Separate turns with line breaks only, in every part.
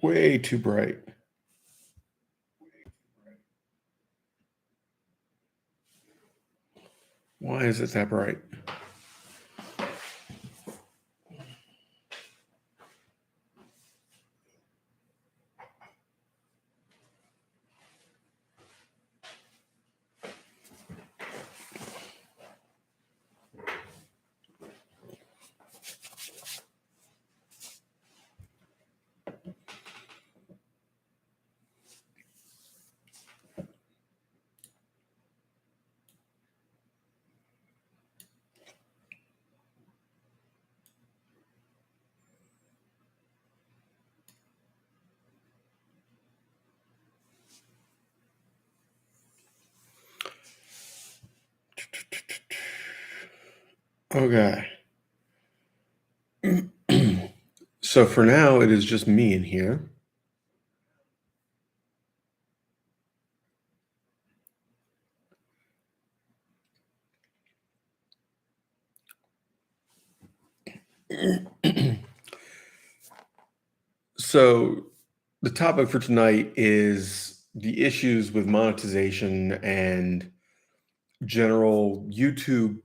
Way too bright. Why is it that bright? Okay. So for now, it is just me in here. So the topic for tonight is the issues with monetization and general YouTube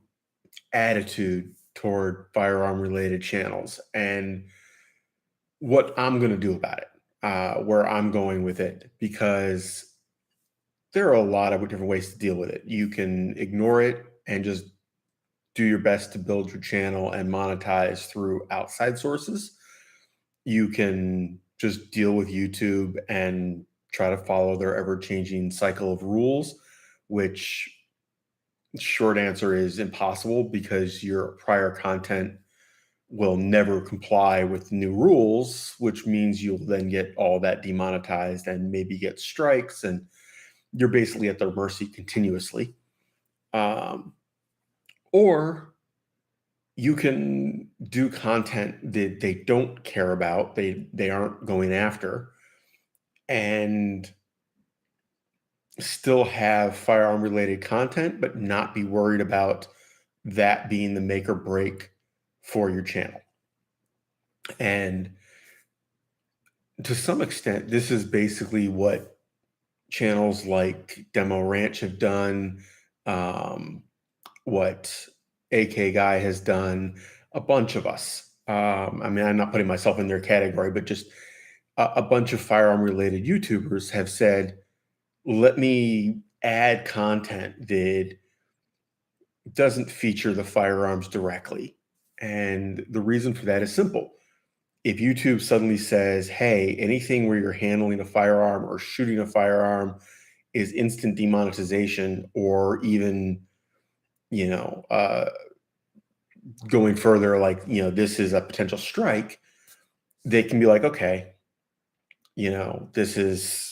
attitude toward firearm related channels and what I'm going to do about it, where I'm going with it, because there are a lot of different ways to deal with it. You can ignore it and just do your best to build your channel and monetize through outside sources. You can just deal with YouTube and try to follow their ever changing cycle of rules, which short answer is impossible because your prior content will never comply with new rules, which means you'll then get all that demonetized and maybe get strikes, and you're basically at their mercy continuously. Or you can do content that they don't care about, they aren't going after, and still have firearm related content, but not be worried about that being the make or break for your channel. And to some extent, this is basically what channels like Demo Ranch have done, what AK Guy has done, a bunch of us. I mean, I'm not putting myself in their category, but just a bunch of firearm related YouTubers have said, let me add content that doesn't feature the firearms directly. And the reason for that is simple. If YouTube suddenly says, hey, anything where you're handling a firearm or shooting a firearm is instant demonetization, or even, going further, like, this is a potential strike, they can be like, okay, this is,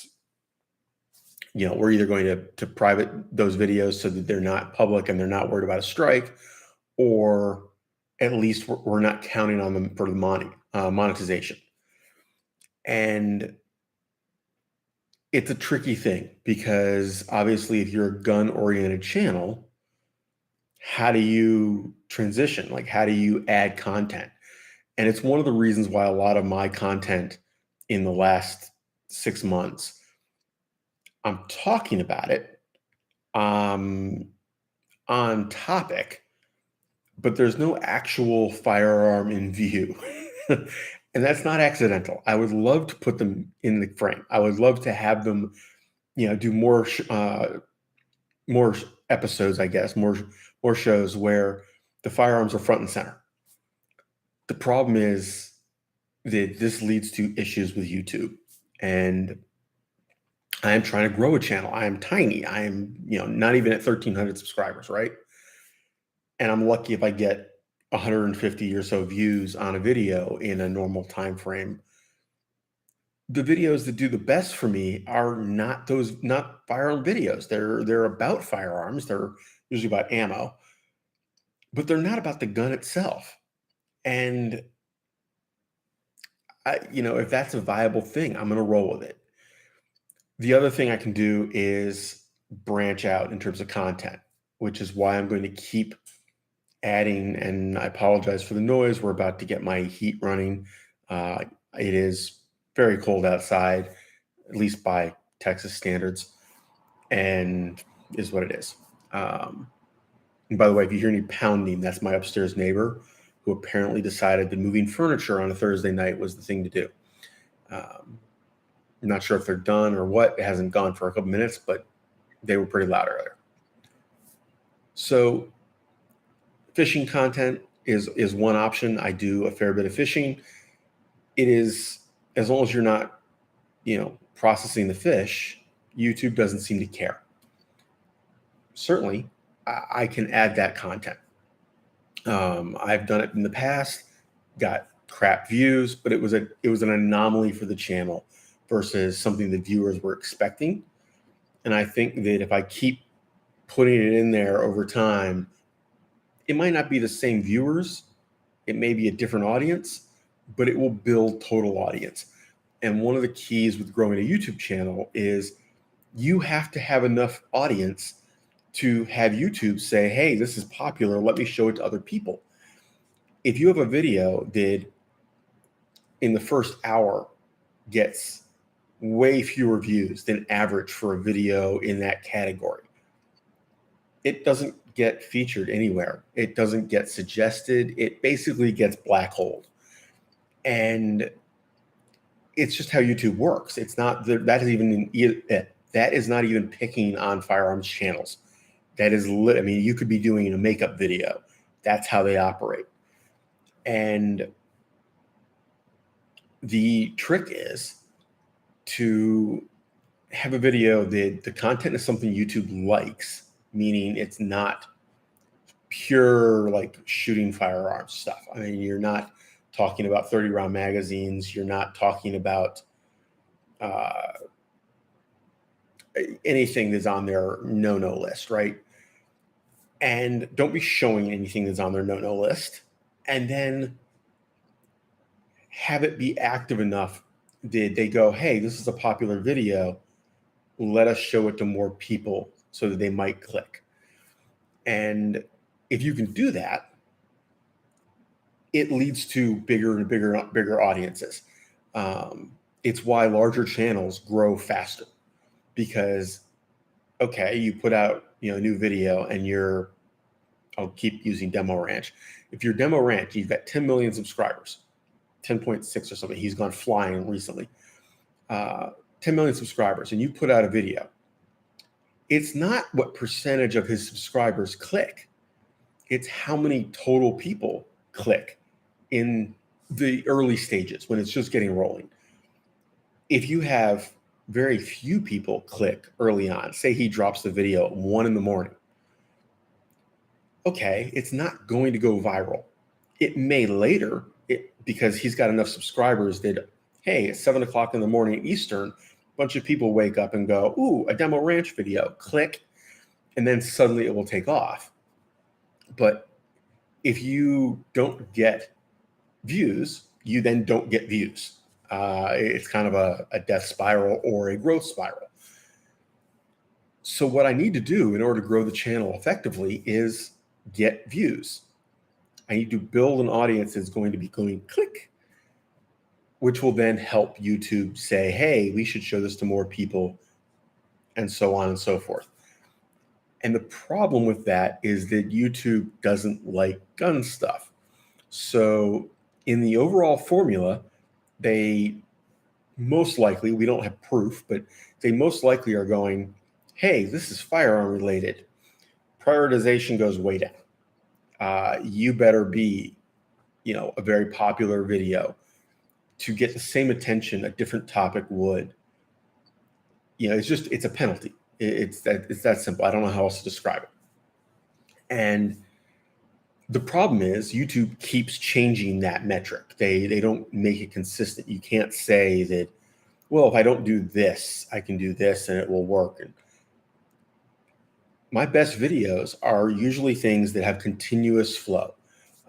we're either going to private those videos so that they're not public and they're not worried about a strike, or at least we're not counting on them for the monetization. And it's a tricky thing because obviously if you're a gun oriented channel, how do you transition? Like, how do you add content? And it's one of the reasons why a lot of my content in the last 6 months, I'm talking about it, on topic, but there's no actual firearm in view. And that's not accidental. I would love to put them in the frame. I would love to have them, do more episodes, I guess, more shows where the firearms are front and center. The problem is that this leads to issues with YouTube, and I am trying to grow a channel. I am tiny. I am, not even at 1,300 subscribers, right? And I'm lucky if I get 150 or so views on a video in a normal time frame. The videos that do the best for me are not firearm videos. They're about firearms. They're usually about ammo, but they're not about the gun itself. And if that's a viable thing, I'm going to roll with it. The other thing I can do is branch out in terms of content, which is why I'm going to keep adding. And I apologize for the noise. We're about to get my heat running. It is very cold outside, at least by Texas standards, and is what it is. And by the way, if you hear any pounding, that's my upstairs neighbor who apparently decided that moving furniture on a Thursday night was the thing to do. I'm not sure if they're done or what. It hasn't gone for a couple minutes, but they were pretty loud earlier. So fishing content is one option. I do a fair bit of fishing. It is, as long as you're not, processing the fish, YouTube doesn't seem to care. Certainly, I can add that content. I've done it in the past, got crap views, but it was an anomaly for the channel versus something the viewers were expecting. And I think that if I keep putting it in there over time, it might not be the same viewers, it may be a different audience, but it will build total audience. And one of the keys with growing a YouTube channel is you have to have enough audience to have YouTube say, hey, this is popular, let me show it to other people. If you have a video that in the first hour gets way fewer views than average for a video in that category, it doesn't get featured anywhere. It doesn't get suggested. It basically gets black holed. And it's just how YouTube works. It's not that is not even picking on firearms channels. That is you could be doing a makeup video. That's how they operate. And the trick is to have a video that the content is something YouTube likes, meaning it's not pure like shooting firearms stuff. I mean, you're not talking about 30 round magazines. You're not talking about anything that's on their no-no list, right? And don't be showing anything that's on their no-no list. And then have it be active enough that they go, hey, this is a popular video. Let us show it to more people so that they might click. And if you can do that, it leads to bigger and bigger audiences. It's why larger channels grow faster because, okay, you put out a new video and I'll keep using Demo Ranch. If you're Demo Ranch, you've got 10 million subscribers, 10.6 or something. He's gone flying recently. 10 million subscribers, and you put out a video. It's not what percentage of his subscribers click. It's how many total people click in the early stages when it's just getting rolling. If you have very few people click early on, say he drops the video at 1 a.m, okay, it's not going to go viral. It may later, because he's got enough subscribers that, hey, at 7 o'clock in the morning Eastern, a bunch of people wake up and go, ooh, a Demo Ranch video, click, and then suddenly it will take off. But if you don't get views, you then don't get views. It's kind of a death spiral or a growth spiral. So what I need to do in order to grow the channel effectively is get views. I need to build an audience that's going to be going click, which will then help YouTube say, hey, we should show this to more people, and so on and so forth. And the problem with that is that YouTube doesn't like gun stuff. So in the overall formula, they most likely, we don't have proof, but they most likely are going, hey, this is firearm related. Prioritization goes way down. You better be, a very popular video to get the same attention a different topic would. It's a penalty. It's that simple. I don't know how else to describe it. And the problem is YouTube keeps changing that metric. They don't make it consistent. You can't say that, well, if I don't do this, I can do this and it will work. And my best videos are usually things that have continuous flow.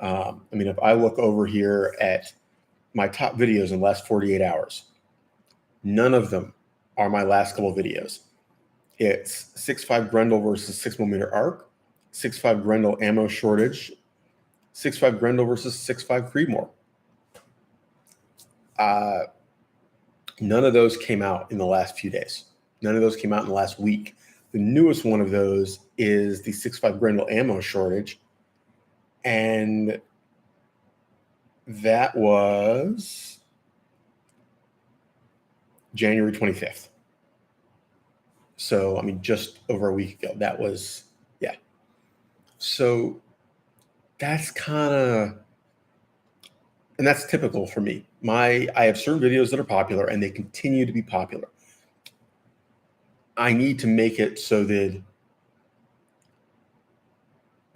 If I look over here at my top videos in the last 48 hours, none of them are my last couple of videos. It's 6.5 Grendel versus 6mm ARC, 6.5 Grendel ammo shortage, 6.5 Grendel versus 6.5 Creedmoor. None of those came out in the last few days. None of those came out in the last week. The newest one of those is the 6.5 Grendel ammo shortage. And that was January 25th. So, I mean, just over a week ago. That was, yeah. So that's kind of, and that's typical for me. I have certain videos that are popular and they continue to be popular. I need to make it so that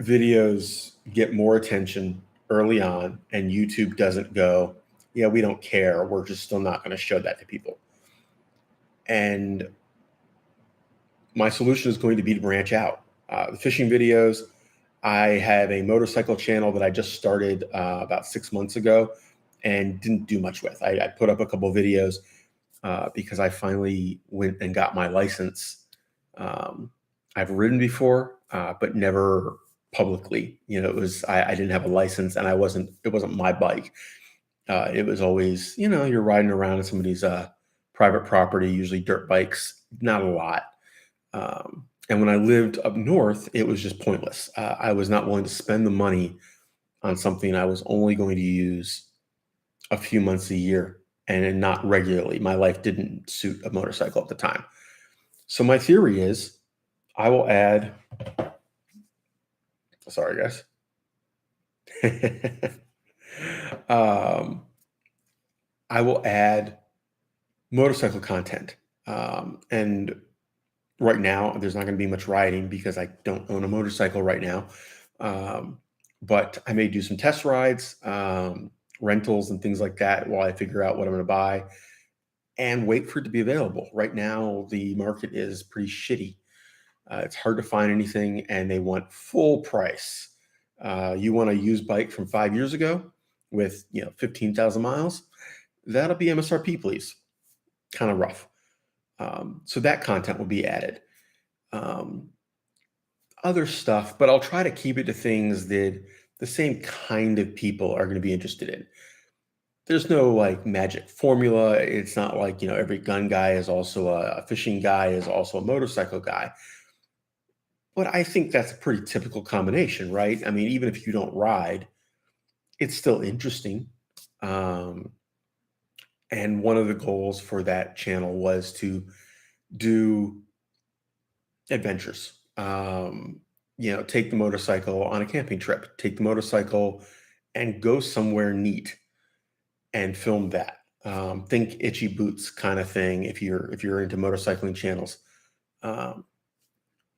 videos get more attention early on and YouTube doesn't go, yeah, we don't care. We're just still not going to show that to people. And my solution is going to be to branch out. The fishing videos, I have a motorcycle channel that I just started about 6 months ago and didn't do much with. I put up a couple of videos because I finally went and got my license. I've ridden before, but never publicly. It was I didn't have a license, and it wasn't my bike. It was always, you're riding around in somebody's private property, usually dirt bikes, not a lot. And when I lived up north, it was just pointless. I was not willing to spend the money on something I was only going to use a few months a year and not regularly. My life didn't suit a motorcycle at the time. So my theory is I will add, sorry guys. I will add motorcycle content. And right now, there's not going to be much riding because I don't own a motorcycle right now. But I may do some test rides, rentals, and things like that while I figure out what I'm going to buy and wait for it to be available. Right now, the market is pretty shitty. It's hard to find anything, and they want full price. You want a used bike from 5 years ago with 15,000 miles? That'll be MSRP, please. Kind of rough. So that content will be added. Other stuff, but I'll try to keep it to things that the same kind of people are going to be interested in. There's no like magic formula. It's not like, every gun guy is also a fishing guy, is also a motorcycle guy. But I think that's a pretty typical combination, right? I mean, even if you don't ride, it's still interesting. And one of the goals for that channel was to do adventures. Take the motorcycle on a camping trip, take the motorcycle and go somewhere neat and film that. Think Itchy Boots kind of thing if you're into motorcycling channels.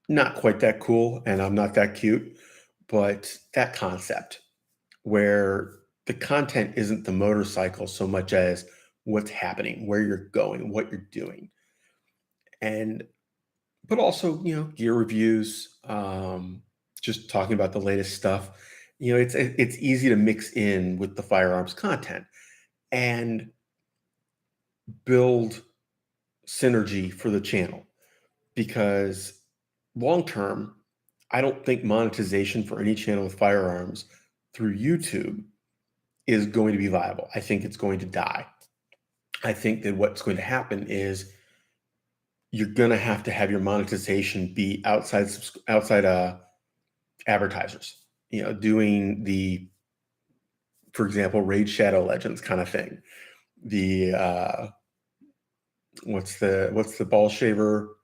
Not quite that cool, and I'm not that cute, but that concept where the content isn't the motorcycle so much as what's happening, where you're going, what you're doing. And but also, gear reviews, just talking about the latest stuff. It's easy to mix in with the firearms content and build synergy for the channel because long term, I don't think monetization for any channel with firearms through YouTube is going to be viable. I think it's going to die. I think that what's going to happen is you're going to have your monetization be outside advertisers, doing the, for example, Raid Shadow Legends kind of thing. The what's the ball shaver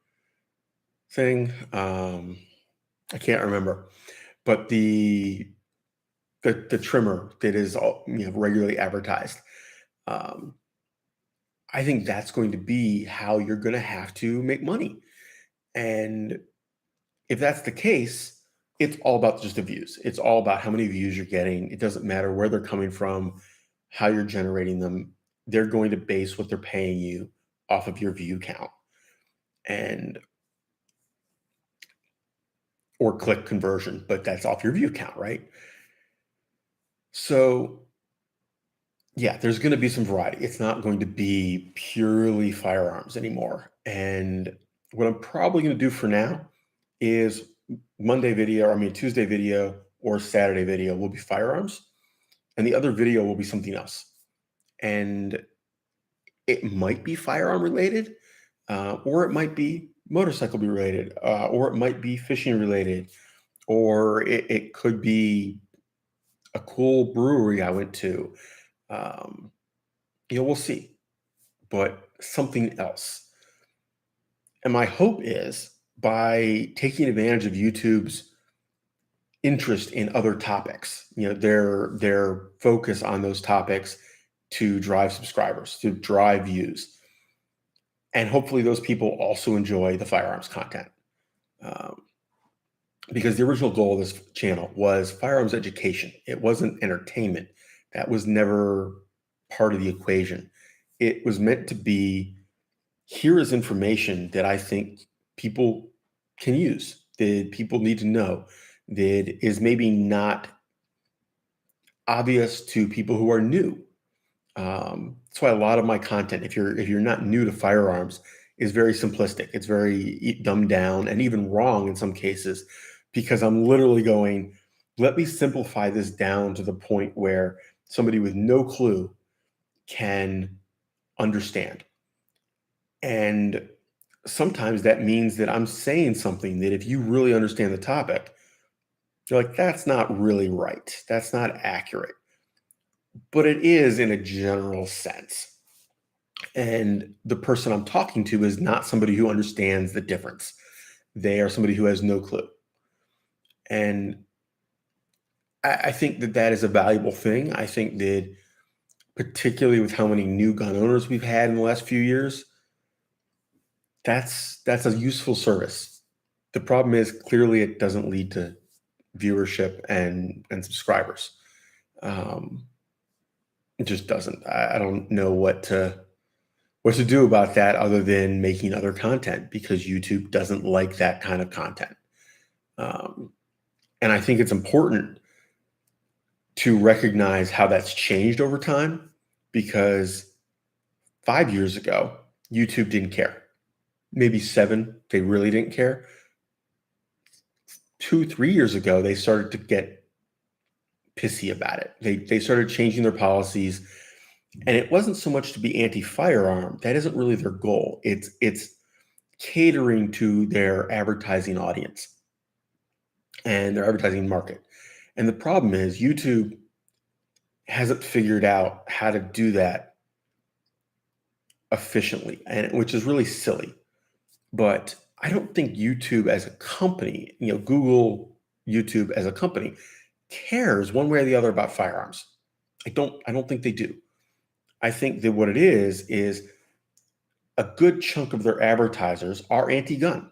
thing? I can't remember, but the trimmer that is all, regularly advertised. I think that's going to be how you're going to have to make money. And if that's the case, it's all about just the views. It's all about how many views you're getting. It doesn't matter where they're coming from, how you're generating them. They're going to base what they're paying you off of your view count and or click conversion, but that's off your view count, right? So yeah, there's going to be some variety. It's not going to be purely firearms anymore. And what I'm probably going to do for now is Tuesday video or Saturday video will be firearms, and the other video will be something else. And it might be firearm related, or it might be motorcycle related, or it might be fishing related, or it could be a cool brewery I went to. Um, we'll see, but something else. And my hope is by taking advantage of YouTube's interest in other topics, their focus on those topics to drive subscribers, to drive views, and hopefully those people also enjoy the firearms content. Um, because the original goal of this channel was firearms education. It wasn't entertainment. That was never part of the equation. It was meant to be, here is information that I think people can use, that people need to know, that is maybe not obvious to people who are new. That's why a lot of my content, if you're not new to firearms, is very simplistic. It's very dumbed down and even wrong in some cases, because I'm literally going, let me simplify this down to the point where somebody with no clue can understand. And sometimes that means that I'm saying something that if you really understand the topic, you're like, that's not really right. That's not accurate. But it is in a general sense. And the person I'm talking to is not somebody who understands the difference. They are somebody who has no clue. And I think that that is a valuable thing. I think that particularly with how many new gun owners we've had in the last few years, that's a useful service. The problem is clearly it doesn't lead to viewership and subscribers. Um, it just doesn't. I don't know what to do about that other than making other content, because YouTube doesn't like that kind of content. Um, and I think it's important to recognize how that's changed over time, because 5 years ago, YouTube didn't care. Maybe 7, they really didn't care. 2, 3 years ago, they started to get pissy about it. They started changing their policies, and it wasn't so much to be anti-firearm. That isn't really their goal. It's catering to their advertising audience and their advertising market. And the problem is YouTube hasn't figured out how to do that efficiently, and which is really silly. But I don't think YouTube as a company, Google, YouTube as a company, cares one way or the other about firearms. I don't think they do. I think that what it is a good chunk of their advertisers are anti-gun.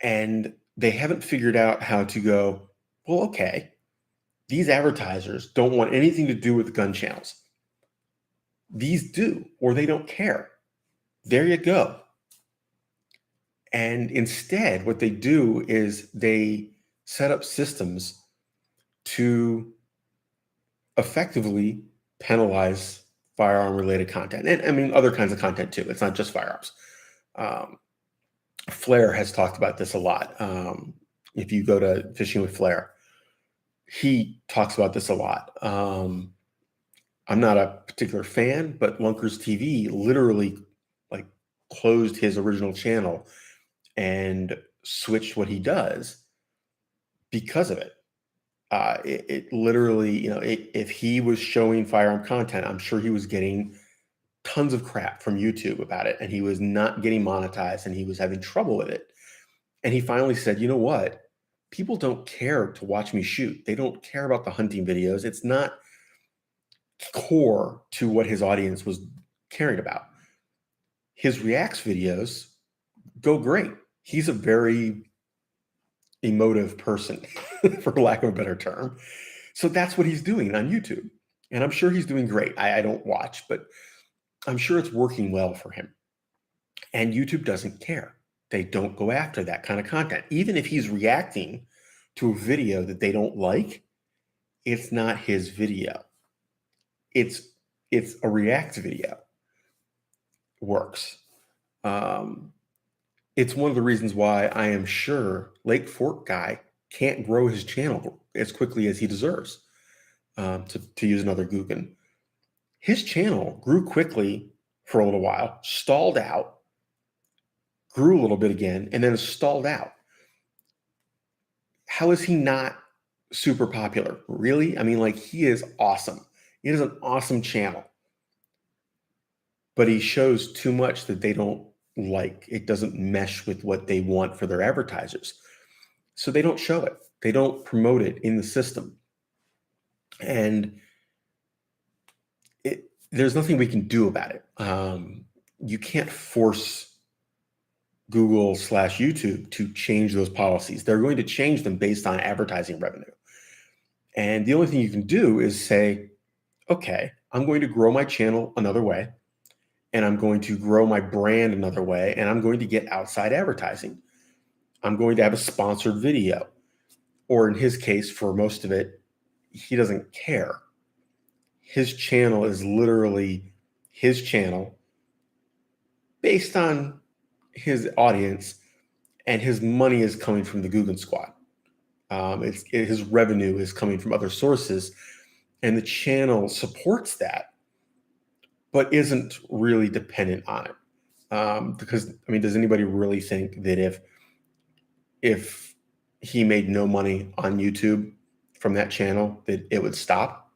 And they haven't figured out how to go, well, okay, these advertisers don't want anything to do with gun channels. These do, or they don't care. There you go. And instead, what they do is they set up systems to effectively penalize firearm related content. And I mean, other kinds of content too. It's not just firearms. Um, Flair has talked about this a lot. If you go to Fishing with Flair, he talks about this a lot. I'm not a particular fan, but LunkersTV literally like closed his original channel and switched what he does because of it. It literally, if he was showing firearm content, I'm sure he was getting tons of crap from YouTube about it, and he was not getting monetized, and he was having trouble with it. And he finally said, you know what? People don't care to watch me shoot. They don't care about the hunting videos. It's not core to what his audience was caring about. His reacts videos go great. He's a very emotive person, for lack of a better term. So that's what he's doing on YouTube. And I'm sure he's doing great. I don't watch, but I'm sure it's working well for him. And YouTube doesn't care. They don't go after that kind of content. Even if he's reacting to a video that they don't like, it's not his video. It's a react video. Works. It's one of the reasons why I am sure Lake Fork guy can't grow his channel as quickly as he deserves. To use another Guggen, his channel grew quickly for a little while, stalled out, grew a little bit again, and then stalled out. How is he not super popular? Really? I mean, like, he is awesome. He has an awesome channel, but he shows too much that they don't like. It doesn't mesh with what they want for their advertisers. So they don't show it. They don't promote it in the system. And there's nothing we can do about it. You can't force Google/YouTube to change those policies. They're going to change them based on advertising revenue. And the only thing you can do is say, okay, I'm going to grow my channel another way, and I'm going to grow my brand another way, and I'm going to get outside advertising. I'm going to have a sponsored video. Or in his case, for most of it, he doesn't care. His channel is literally his channel based on his audience, and his money is coming from the Guggen Squad. His revenue is coming from other sources, and the channel supports that, but isn't really dependent on it. Because, I mean, does anybody really think that if he made no money on YouTube from that channel, that it would stop?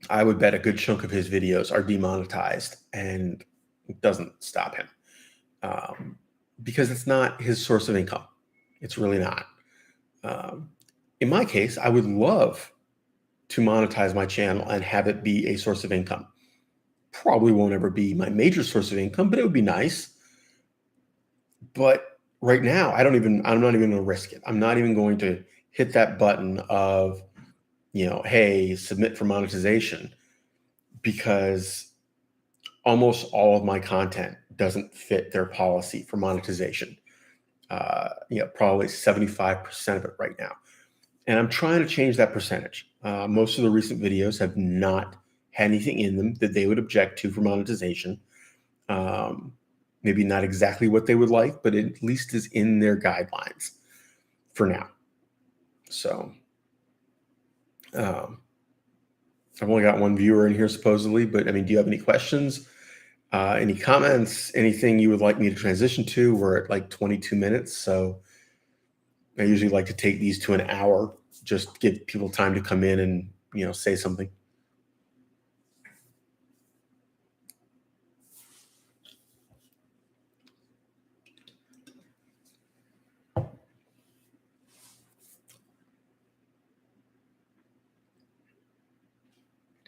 I would bet a good chunk of his videos are demonetized, and it doesn't stop him, because it's not his source of income. It's really not. In my case, I would love to monetize my channel and have it be a source of income. Probably won't ever be my major source of income, but it would be nice. But right now, I'm not even going to risk it. I'm not even going to hit that button of, hey, submit for monetization, because almost all of my content doesn't fit their policy for monetization. Probably 75% of it right now. And I'm trying to change that percentage. Most of the recent videos have not had anything in them that they would object to for monetization. Maybe not exactly what they would like, but it at least is in their guidelines for now. So I've only got one viewer in here supposedly, but I mean, do you have any questions? Any comments, anything you would like me to transition to? We're at like 22 minutes. So I usually like to take these to an hour, just give people time to come in and, say something.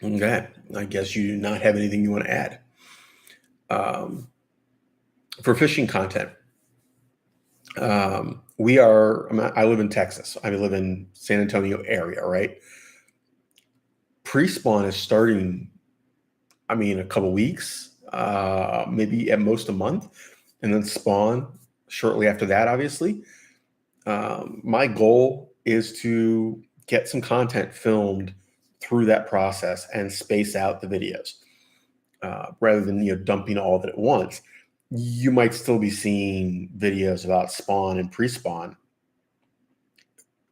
Okay. I guess you do not have anything you want to add. For fishing content, I live in Texas. I live in San Antonio area, right? Pre-spawn is starting, a couple weeks, maybe at most a month, and then spawn shortly after that, obviously. My goal is to get some content filmed through that process and space out the videos, rather than dumping all of it at once. You might still be seeing videos about spawn and pre-spawn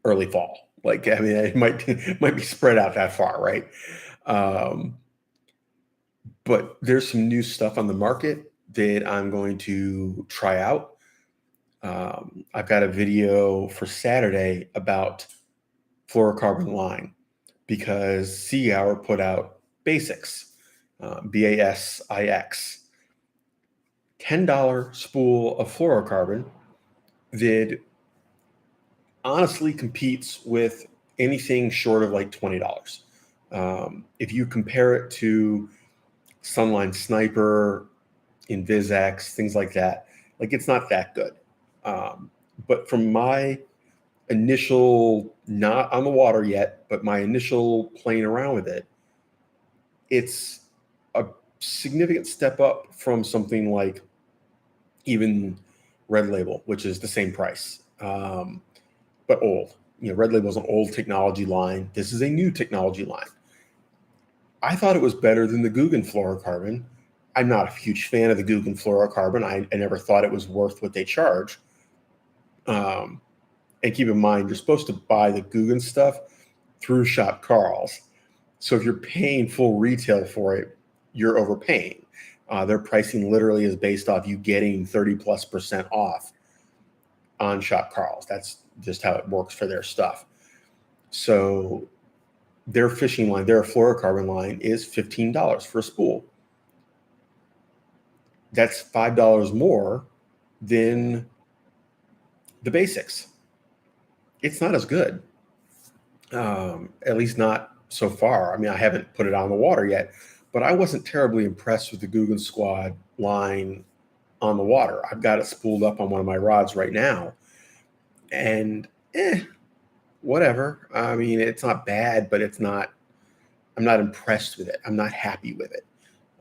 early fall. It might be spread out that far, right? But there's some new stuff on the market that I'm going to try out. I've got a video for Saturday about fluorocarbon line, because Sea Hour put out Basics, BASIX, $10 spool of fluorocarbon that honestly competes with anything short of like $20. If you compare it to Sunline Sniper, InvisX, things like that, it's not that good. But from my initial, not on the water yet, but my initial playing around with it, it's a significant step up from something like even Red Label, which is the same price, but old. Red Label is an old technology line. This is a new technology line. I thought it was better than the Guggen fluorocarbon. I'm not a huge fan of the Guggen fluorocarbon. I never thought it was worth what they charge. And keep in mind, you're supposed to buy the Guggen stuff through Shop Carl's. So if you're paying full retail for it, you're overpaying. Their pricing literally is based off you getting 30+% off on shop Carls. That's just how it works for their stuff. So their fishing line, their fluorocarbon line is $15 for a spool. That's $5 more than the basics. It's not as good, at least not so far. I mean, I haven't put it on the water yet, but I wasn't terribly impressed with the Guggen Squad line on the water. I've got it spooled up on one of my rods right now, and whatever. I mean, it's not bad, but it's not. I'm not impressed with it. I'm not happy with it.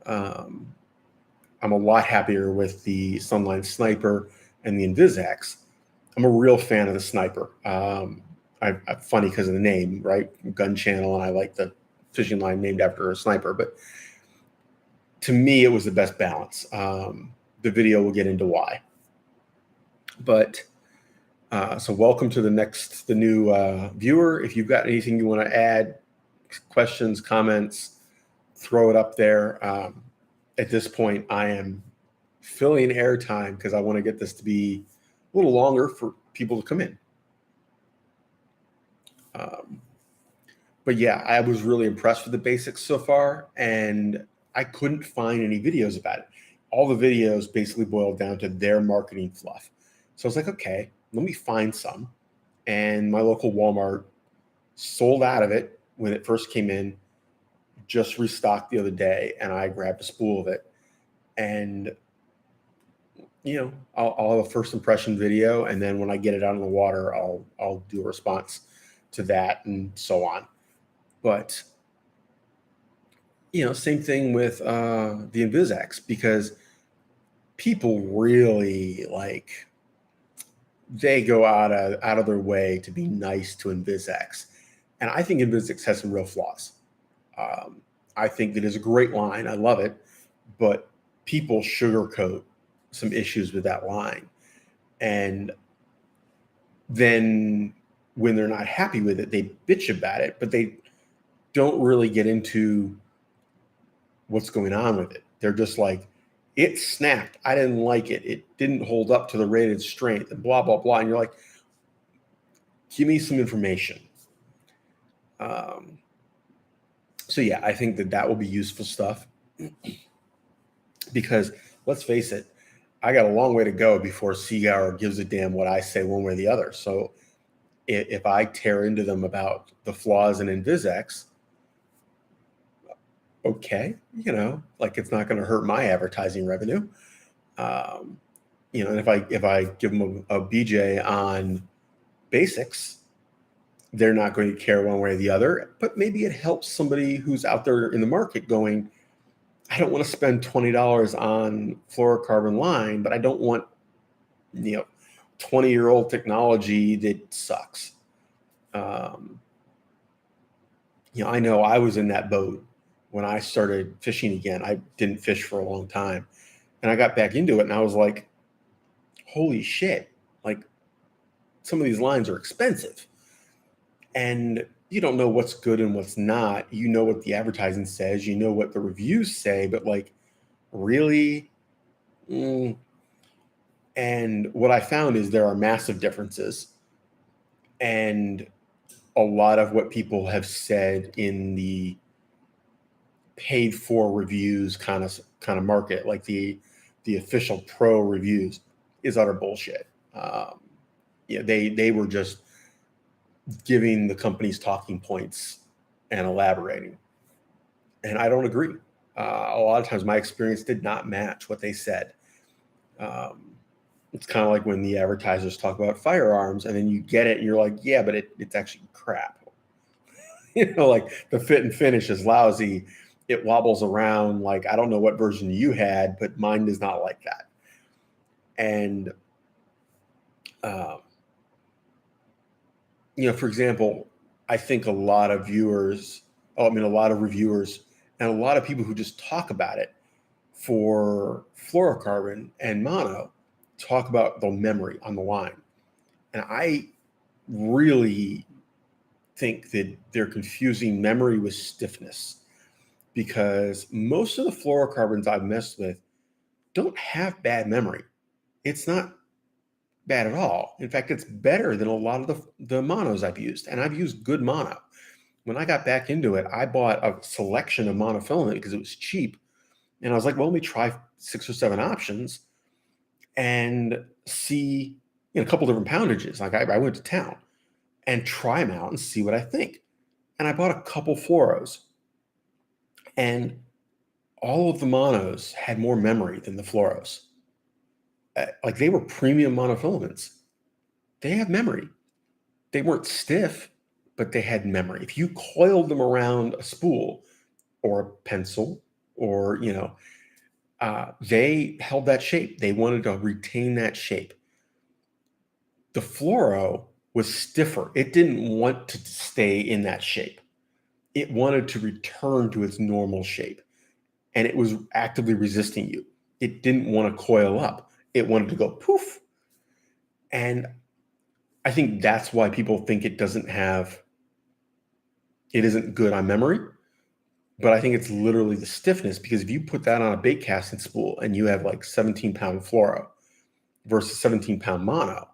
I'm a lot happier with the Sunline Sniper and the InvisX. I'm a real fan of the Sniper. I'm funny because of the name, right? Gun Channel, and I like the fishing line named after a sniper. But to me, it was the best balance. The video will get into why. But so welcome to the new viewer. If you've got anything you want to add, questions, comments, throw it up there. At this point, I am filling airtime because I want to get this to be a little longer for people to come in. But yeah, I was really impressed with the basics so far, and I couldn't find any videos about it. All the videos basically boiled down to their marketing fluff. So I was like, okay, let me find some. And my local Walmart sold out of it when it first came in, just restocked the other day, and I grabbed a spool of it. And, I'll have a first impression video, and then when I get it out in the water, I'll do a response to that and so on. But, same thing with the InvisX, because people really they go out of their way to be nice to InvisX. And I think InvisX has some real flaws. I think that it's a great line. I love it. But people sugarcoat some issues with that line. And then when they're not happy with it, they bitch about it, but they don't really get into what's going on with it. They're just like, it snapped. I didn't like it. It didn't hold up to the rated strength and blah, blah, blah. And you're like, give me some information. So yeah, I think that will be useful stuff, because let's face it, I got a long way to go before Seagour gives a damn what I say one way or the other. So if I tear into them about the flaws in InvisX, okay, it's not going to hurt my advertising revenue. And if I give them a BJ on basics, they're not going to care one way or the other. But maybe it helps somebody who's out there in the market going, I don't want to spend $20 on fluorocarbon line, but I don't want 20-year-old technology that sucks. I know I was in that boat when I started fishing again. I didn't fish for a long time, and I got back into it, and I was like, holy shit, some of these lines are expensive, and you don't know what's good and what's not. You know what the advertising says, you know what the reviews say, but really? And what I found is there are massive differences, and a lot of what people have said in the paid for reviews kind of market, like the official pro reviews, is utter bullshit. They were just giving the company's talking points and elaborating, and I don't agree. A lot of times my experience did not match what they said. It's kind of like when the advertisers talk about firearms, and then you get it and you're like, yeah, but it's actually crap. The fit and finish is lousy. It wobbles around. I don't know what version you had, but mine is not like that. And, for example, I think a lot of reviewers and a lot of people who just talk about it for fluorocarbon and mono talk about the memory on the line. And I really think that they're confusing memory with stiffness. because most of the fluorocarbons I've messed with don't have bad memory. It's not bad at all. In fact, it's better than a lot of the monos I've used, and I've used good mono. When I got back into it, I bought a selection of monofilament because it was cheap, and I was like, well, let me try 6 or 7 options and see a couple different poundages. Like I went to town and try them out and see what I think. And I bought a couple fluoros, and all of the monos had more memory than the fluoros. Like they were premium monofilaments. They have memory. They weren't stiff, but they had memory. If you coiled them around a spool or a pencil, or they held that shape. They wanted to retain that shape. The fluoro was stiffer. It didn't want to stay in that shape. It wanted to return to its normal shape, and it was actively resisting you. It didn't want to coil up. It wanted to go poof. And I think that's why people think it isn't good on memory. But I think it's literally the stiffness, because if you put that on a bait casting spool and you have like 17-pound fluoro versus 17-pound mono,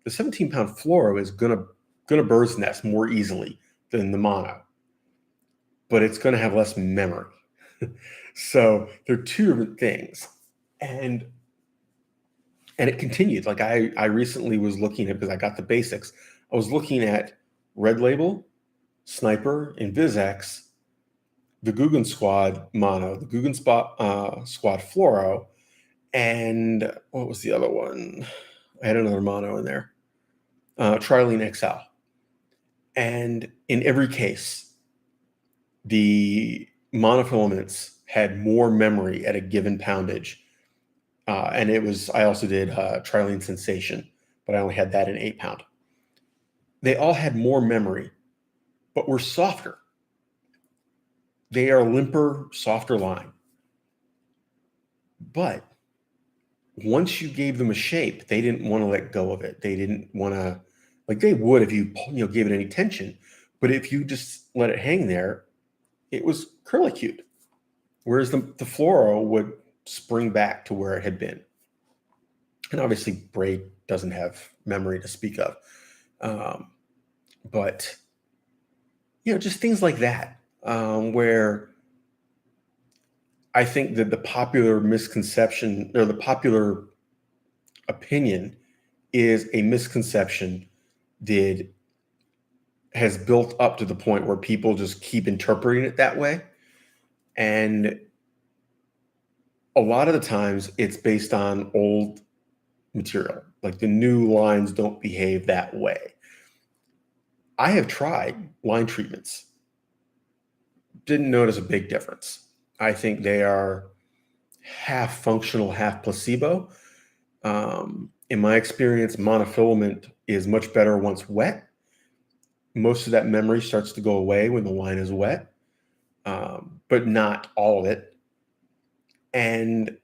the 17-pound fluoro is gonna bird's nest more easily than the mono, but it's gonna have less memory. So they're two different things. And it continued. Like I recently was looking at, because I got the basics, I was looking at Red Label, Sniper, and VizX, the Guggen Squad mono, the Guggen Squad fluoro, and what was the other one? I had another mono in there, Trilene XL. And in every case, the monofilaments had more memory at a given poundage. And I also did Trilene Sensation, but I only had that in 8-pound. They all had more memory, but were softer. They are limper, softer line. But once you gave them a shape, they didn't want to let go of it. They didn't want to, like they would if you gave it any tension. But if you just let it hang there, it was curlicued. Whereas the fluoro would spring back to where it had been. And obviously, braid doesn't have memory to speak of. But, just things like that, where I think that the popular misconception, or the popular opinion, is a misconception that has built up to the point where people just keep interpreting it that way. And a lot of the times it's based on old material. Like the new lines don't behave that way. I have tried line treatments. Didn't notice a big difference. I think they are half functional, half placebo. In my experience, monofilament is much better once wet. Most of that memory starts to go away when the line is wet, but not all of it. And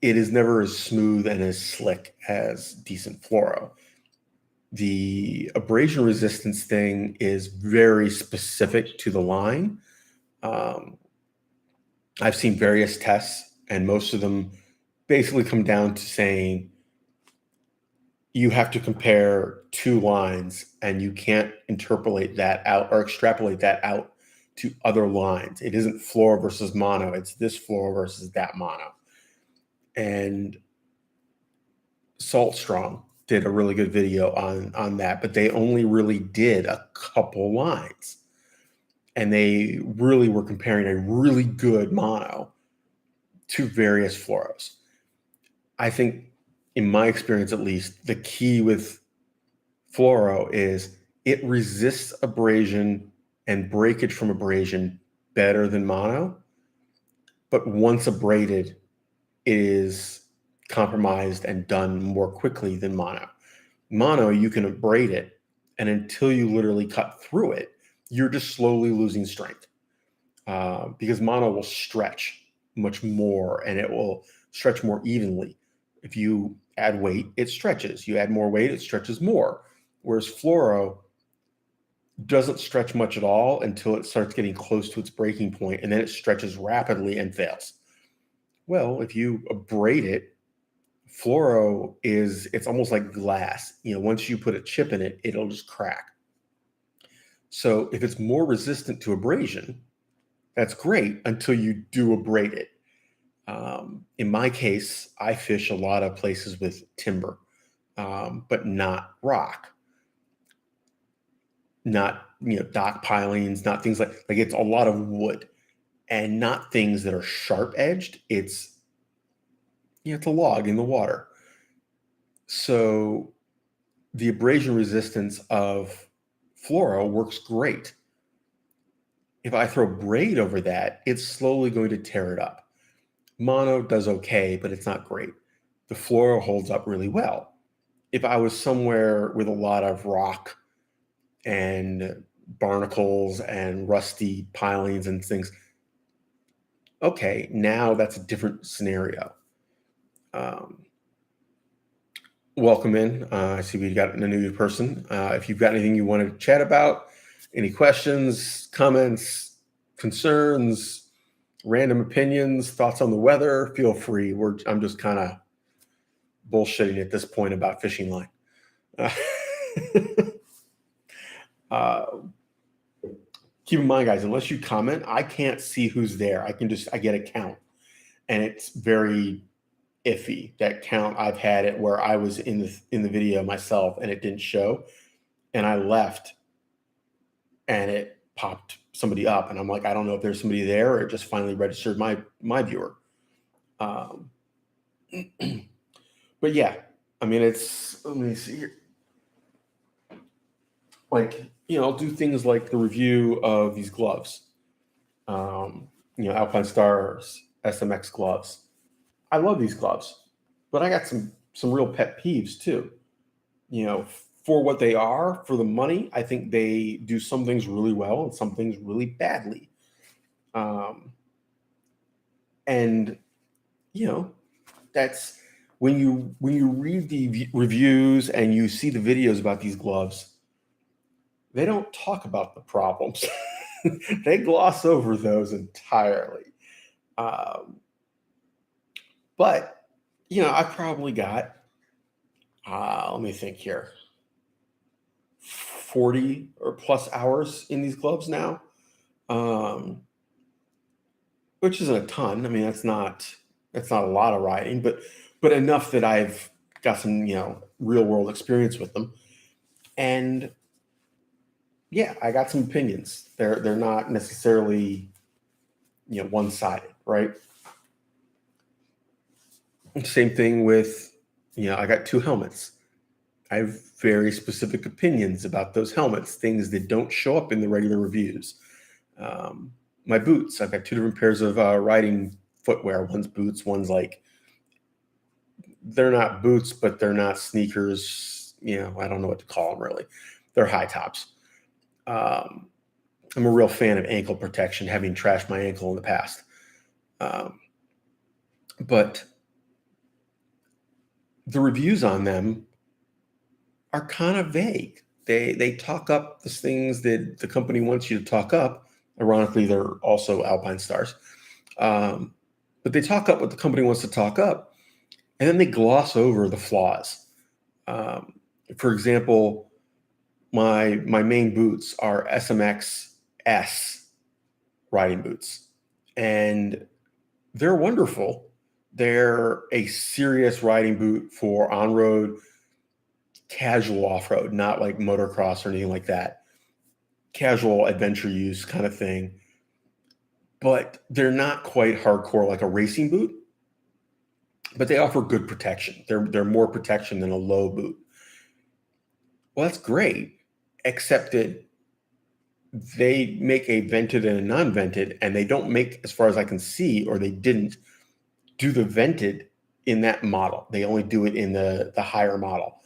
it is never as smooth and as slick as decent fluoro. The abrasion resistance thing is very specific to the line. I've seen various tests, and most of them basically come down to saying you have to compare 2 lines, and you can't interpolate that out or extrapolate that out to other lines. It isn't fluoro versus mono. It's this fluoro versus that mono. And Salt Strong did a really good video on that, but they only really did a couple lines. And they really were comparing a really good mono to various fluoros. I think, in my experience at least, the key with fluoro is it resists abrasion and breakage from abrasion better than mono. But once abraded, it is compromised and done more quickly than mono. Mono, you can abrade it, and until you literally cut through it, you're just slowly losing strength, because mono will stretch much more, and it will stretch more evenly. If you add weight, it stretches. You add more weight, it stretches more. Whereas fluoro, doesn't stretch much at all until it starts getting close to its breaking point, and then it stretches rapidly and fails. Well, if you abrade it, fluoro it's almost like glass. Once you put a chip in it, it'll just crack. So if it's more resistant to abrasion, that's great until you do abrade it. In my case, I fish a lot of places with timber, but not rock, not dock pilings, not things like it's a lot of wood, and not things that are sharp edged. It's a log in the water. So the abrasion resistance of fluoro works great. If I throw braid over that, it's slowly going to tear it up. Mono does okay, but it's not great. The fluoro holds up really well. If I was somewhere with a lot of rock and barnacles and rusty pilings and things, okay, now that's a different scenario. Welcome in. I see we got a new person. If you've got anything you want to chat about, any questions, comments, concerns, random opinions, thoughts on the weather, feel free. I'm just kind of bullshitting at this point about fishing line. Keep in mind, guys, unless you comment, I can't see who's there. I get a count, and it's very iffy. That count, I've had it where I was in the video myself and it didn't show, and I left and it popped somebody up, and I'm like, I don't know if there's somebody there or it just finally registered my viewer. But yeah, I mean, let me see here. I'll do things like the review of these gloves, Alpine Stars SMX gloves. I love these gloves, but I got some real pet peeves too. For what they are, for the money, I think they do some things really well and some things really badly. And that's when you read the reviews and you see the videos about these gloves, they don't talk about the problems. They gloss over those entirely. But I probably got, let me think here, 40 or plus hours in these gloves now, which isn't a ton. I mean, that's not a lot of riding, but enough that I've got some real world experience with them. And yeah, I got some opinions. They're not necessarily one sided, right? Same thing with I got 2 helmets. I have very specific opinions about those helmets, things that don't show up in the regular reviews. My boots, I've got 2 different pairs of riding footwear. One's boots, one's they're not boots, but they're not sneakers. I don't know what to call them really. They're high tops. I'm a real fan of ankle protection, having trashed my ankle in the past. But the reviews on them are kind of vague. They talk up the things that the company wants you to talk up. Ironically, they're also Alpine Stars. But they talk up what the company wants to talk up, and then they gloss over the flaws. For example, my main boots are SMX S riding boots, and they're wonderful. They're a serious riding boot for on-road, casual off-road, not like motocross or anything like that. Casual adventure use kind of thing. But they're not quite hardcore like a racing boot, but they offer good protection. They're more protection than a low boot. Well, that's great, except that they make a vented and a non-vented, and they don't make, as far as I can see, or they didn't do the vented in that model. They only do it in the higher model.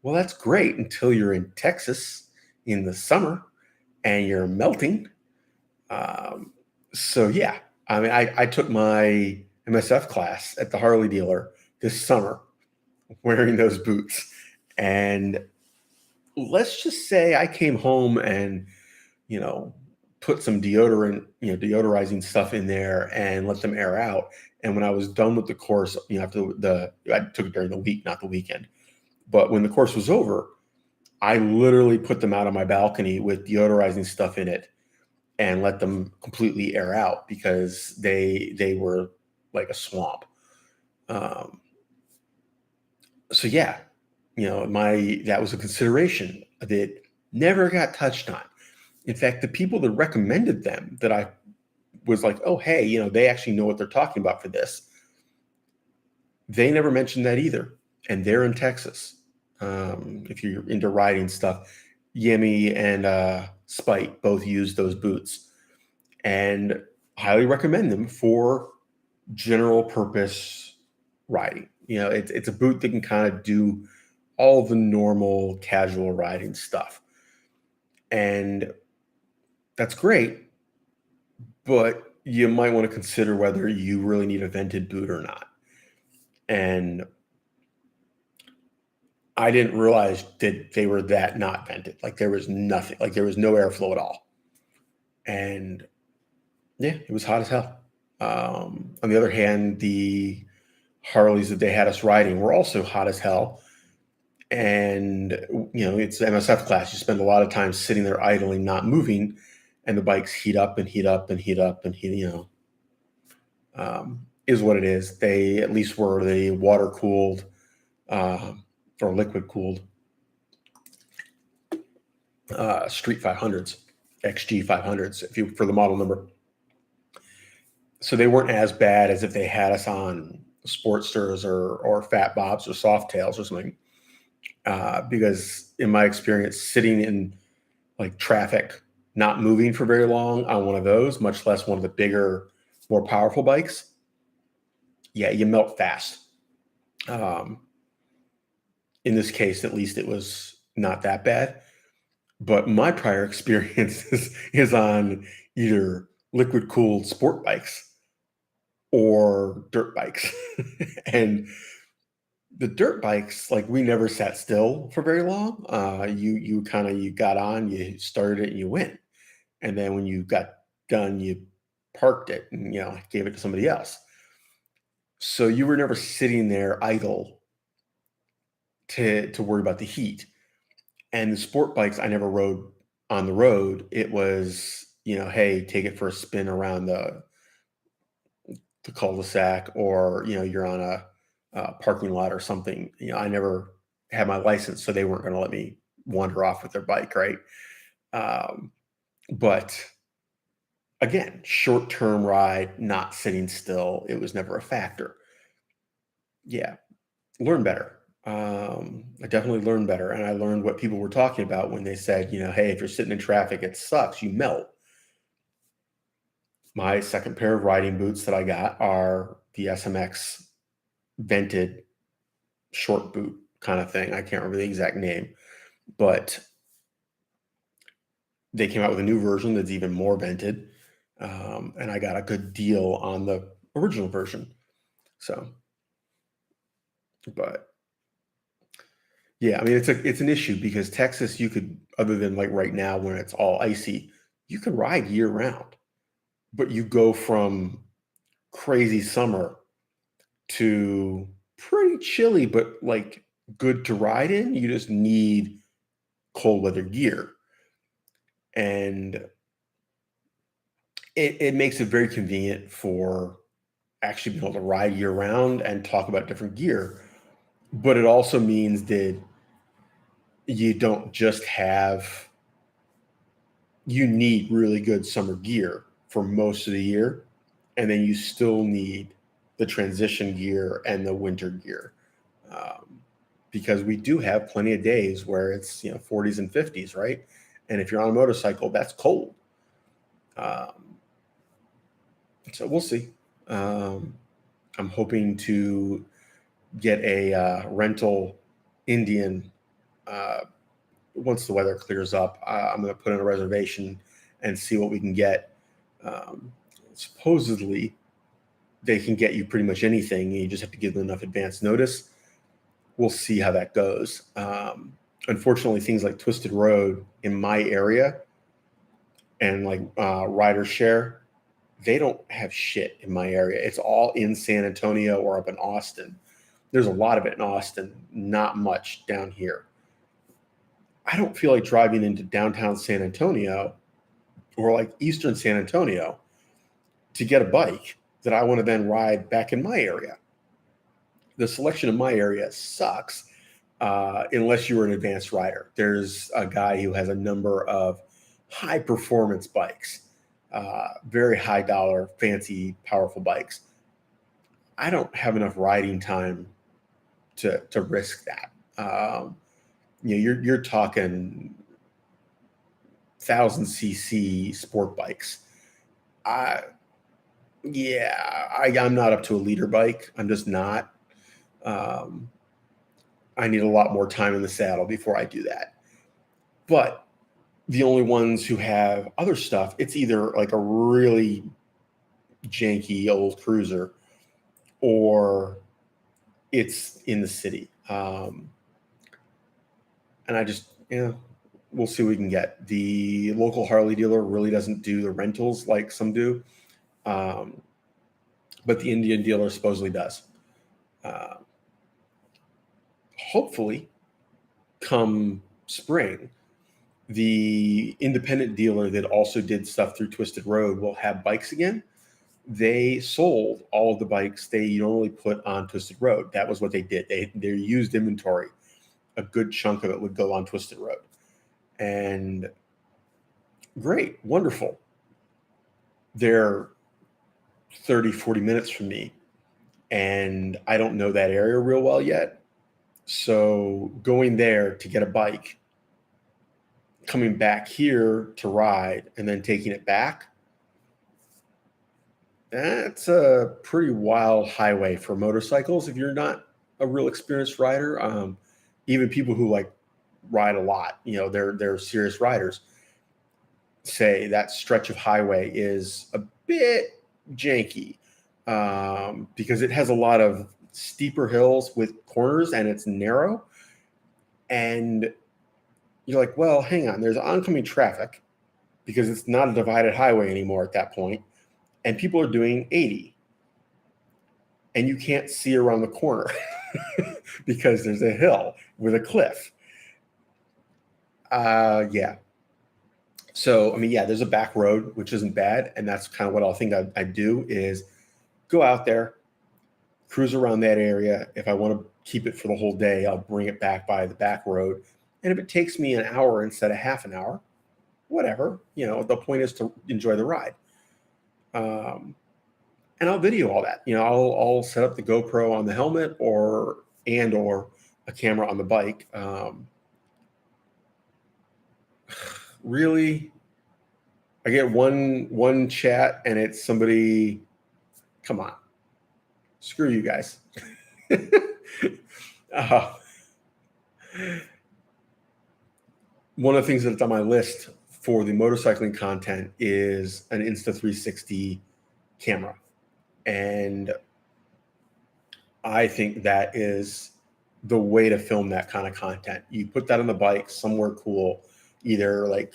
Well, that's great until you're in Texas in the summer and you're melting. So yeah, I mean, I took my MSF class at the Harley dealer this summer wearing those boots, and let's just say I came home and, you know, put some deodorant, deodorizing stuff in there and let them air out. And when I was done with the course, after I took it during the week, not the weekend. But when the course was over, I literally put them out on my balcony with deodorizing stuff in it and let them completely air out because they were like a swamp. Um, so yeah, that was a consideration that never got touched on. In fact, the people that recommended them, that I was like, oh hey, they actually know what they're talking about for this. They never mentioned that either, and they're in Texas. If you're into riding stuff, Yemi and Spite both use those boots, and highly recommend them for general purpose riding. It's a boot that can kind of do all the normal casual riding stuff. And that's great, but you might want to consider whether you really need a vented boot or not. And I didn't realize that they were that not vented. Like there was nothing, like there was no airflow at all. And yeah, it was hot as hell. On the other hand, the Harleys that they had us riding were also hot as hell. And, it's the MSF class. You spend a lot of time sitting there idling, not moving, and the bikes heat up and heat up and heat up and heat, is what it is. They at least were the water cooled or liquid cooled Street 500s, XG 500s, for the model number. So they weren't as bad as if they had us on Sportsters or Fat Bobs or Softails or something. Because in my experience, sitting in like traffic, not moving for very long on one of those, much less one of the bigger, more powerful bikes, yeah, you melt fast. In this case, at least it was not that bad. But my prior experience is on either liquid cooled sport bikes or dirt bikes. And the dirt bikes, like we never sat still for very long. You got on, you started it, and you went. And then when you got done, you parked it and gave it to somebody else. So you were never sitting there idle to worry about the heat. And the sport bikes I never rode on the road. It was, hey, take it for a spin around the cul-de-sac, or you're on a parking lot or something. I never had my license, so they weren't going to let me wander off with their bike, right? But again, short-term ride, not sitting still, it was never a factor. Yeah, learn better. I definitely learned better, and I learned what people were talking about when they said, hey, if you're sitting in traffic, it sucks, you melt. My second pair of riding boots that I got are the SMX vented short boot kind of thing. I can't remember the exact name, but they came out with a new version that's even more vented. And I got a good deal on the original version. So, but yeah, I mean, it's an issue because Texas, you could, other than like right now when it's all icy, you can ride year round, but you go from crazy summer to pretty chilly, but like good to ride in. You just need cold weather gear. And it makes it very convenient for actually being able to ride year round and talk about different gear. But it also means that you don't just have, you need really good summer gear for most of the year. And then you still need the transition gear and the winter gear. Because we do have plenty of days where it's 40s and 50s, right? And if you're on a motorcycle, that's cold. So we'll see. I'm hoping to get a rental Indian once the weather clears up. I'm going to put in a reservation and see what we can get. Supposedly, they can get you pretty much anything. You just have to give them enough advance notice. We'll see how that goes. unfortunately, things like Twisted Road in my area and like Rider Share, they don't have shit in my area. It's all in San Antonio or up in Austin. There's a lot of it in Austin, not much down here. I don't feel like driving into downtown San Antonio or like eastern San Antonio to get a bike that I want to then ride back in my area. The selection in my area sucks unless you were an advanced rider. There's a guy who has a number of high performance bikes, very high dollar, fancy, powerful bikes. I don't have enough riding time to risk that. You're talking 1,000 cc sport bikes. I I'm not up to a liter bike. I'm just not. Um, I need a lot more time in the saddle before I do that. But the only ones who have other stuff, it's either like a really janky old cruiser or it's in the city. And I just, we'll see what we can get. The local Harley dealer really doesn't do the rentals like some do. But the Indian dealer supposedly does. Hopefully, come spring, the independent dealer that also did stuff through Twisted Road will have bikes again. They sold all of the bikes they normally put on Twisted Road. That was what they did. They used inventory. A good chunk of it would go on Twisted Road. And great, wonderful. They're 30, 40 minutes from me. And I don't know that area real well yet. So going there to get a bike, coming back here to ride, and then taking it back, that's a pretty wild highway for motorcycles if you're not a real experienced rider. Even people who like ride a lot, they're serious riders, say that stretch of highway is a bit janky because it has a lot of steeper hills with corners and it's narrow. And you're like, well, hang on, there's oncoming traffic because it's not a divided highway anymore at that point, and people are doing 80, and you can't see around the corner because there's a hill with a cliff. Yeah. So, there's a back road, which isn't bad, and that's kind of what I'll think I'd do is go out there, cruise around that area. If I want to keep it for the whole day, I'll bring it back by the back road. And if it takes me an hour instead of half an hour, whatever, the point is to enjoy the ride. And I'll video all that. I'll set up the GoPro on the helmet or a camera on the bike. Really, I get one chat and it's somebody. Come on, screw you guys. One of the things that's on my list for the motorcycling content is an Insta360 camera. And I think that is the way to film that kind of content. You put that on the bike somewhere cool, either like,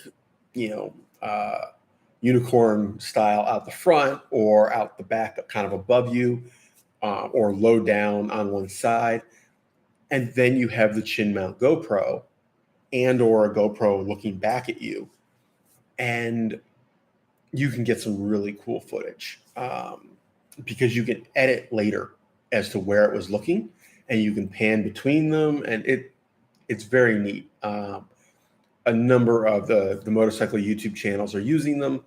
unicorn style out the front or out the back, kind of above you, or low down on one side. And then you have the chin mount GoPro and or a GoPro looking back at you. And you can get some really cool footage because you can edit later as to where it was looking, and you can pan between them, and it's very neat. A number of the motorcycle YouTube channels are using them.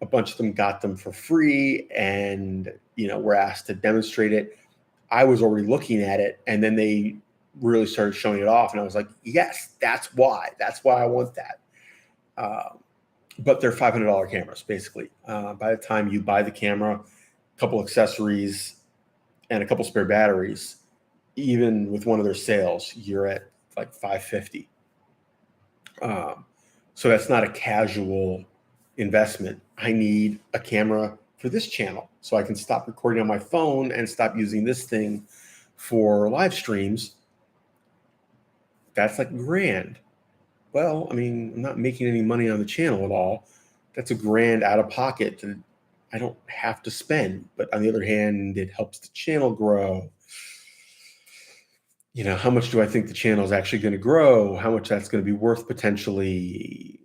A bunch of them got them for free and, were asked to demonstrate it. I was already looking at it, and then they really started showing it off, and I was like, yes, that's why I want that. But they're $500 cameras, basically. By the time you buy the camera, a couple accessories, and a couple spare batteries, even with one of their sales, you're at like $550. So that's not a casual investment. I need a camera for this channel so I can stop recording on my phone and stop using this thing for live streams. That's like grand. Well, I mean, I'm not making any money on the channel at all. That's a grand out of pocket that I don't have to spend. But on the other hand, it helps the channel grow. How much do I think the channel is actually going to grow? How much that's going to be worth potentially?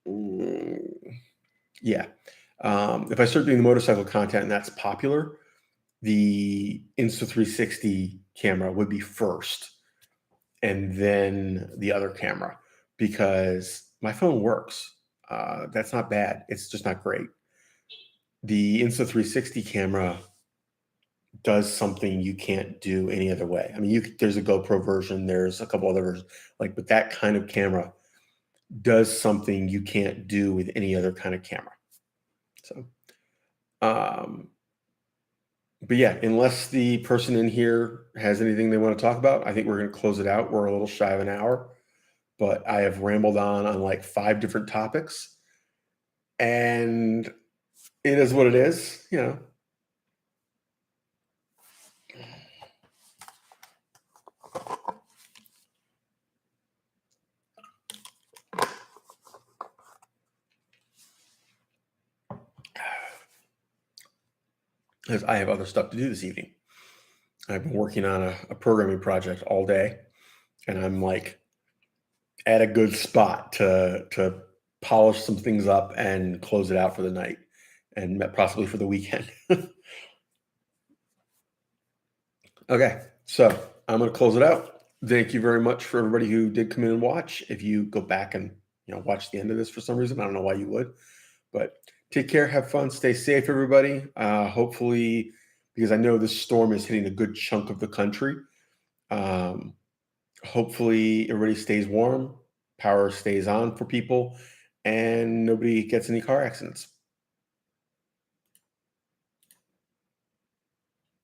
Mm, yeah. If I start doing the motorcycle content and that's popular, the Insta360 camera would be first, and then the other camera, because my phone works. That's not bad. It's just not great. The Insta360 camera does something you can't do any other way. I mean, there's a GoPro version, there's a couple other versions, but that kind of camera does something you can't do with any other kind of camera. So, um, but yeah, unless the person in here has anything they want to talk about, I think we're going to close it out. We're a little shy of an hour, but I have rambled on like 5 different topics, and it is what it is. Because I have other stuff to do this evening. I've been working on a programming project all day, and I'm like at a good spot to polish some things up and close it out for the night, and possibly for the weekend. Okay, so I'm going to close it out. Thank you very much for everybody who did come in and watch. If you go back and watch the end of this for some reason, I don't know why you would, but take care, have fun, stay safe, everybody. Hopefully, because I know this storm is hitting a good chunk of the country. Um, Hopefully, everybody stays warm, power stays on for people, and nobody gets any car accidents.